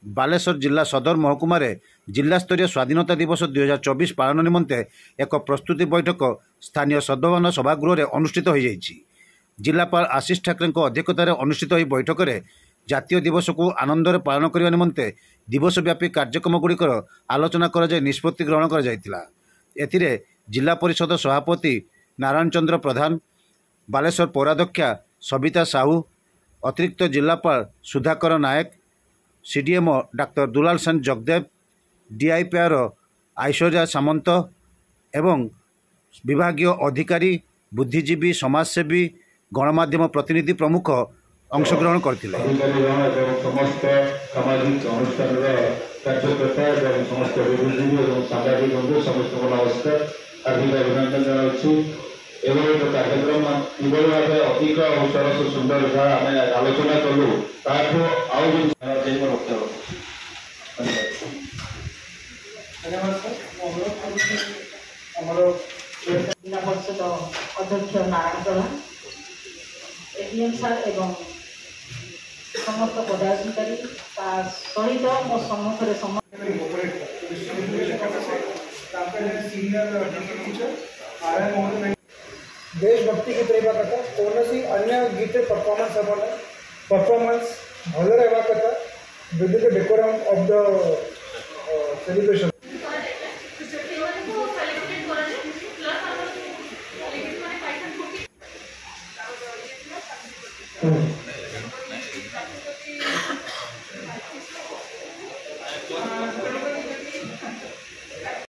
बालेश्वर जिला सदर महकुमार जिलास्तरीय स्वाधीनता दिवस 2024 पालन निमंते एक प्रस्तुति बैठक स्थानीय सद्भवन सभागृह अनुष्ठित हो जाइछि। जिलापाल आशीष ठाकरे अध्यक्षतार अनुष्ठित हो बैठक में जातीय दिवस को आनंदरे पालन करने निमंते दिवसव्यापी कार्यक्रम गुड़िकर आलोचना कर निष्पत्ति ग्रहण कर जिला परिषद सभापति नारायण चंद्र प्रधान, बालेश्वर पौराध्यक्षा सविता साहू, अतिरिक्त जिलापाल Sudhakar Nayak, CDMO doctor Dulal Sen Jagdev, DIPR Aishwarya Samant एवं विभागीय अधिकारी, बुद्धिजीवी, समाजसेवी, गणमाध्यम प्रतिनिधि प्रमुख अंशग्रहण करते। समस्त सामाजिक अनुष्ठान कार्यकर्ता और समस्त बुद्धिजीवी और सामाजिक बंधु समस्त नमस्कार हार्दिक अभिनंदन जनाऊँ। एवं कार्यक्रम किभली भाव अधिक और सरस सुंदर आम आलोचना कलु ताठू जिला परिषद अध्यक्ष नारायण प्रधान, एडीएम सार एवं समस्त पदाधिकारी सहित मो सम्मुखें देशभक्ति गीत रहा कथा कौन सी अन्य गीत परफॉर्मेंस भल रहा कथा with the decorum of the celebration.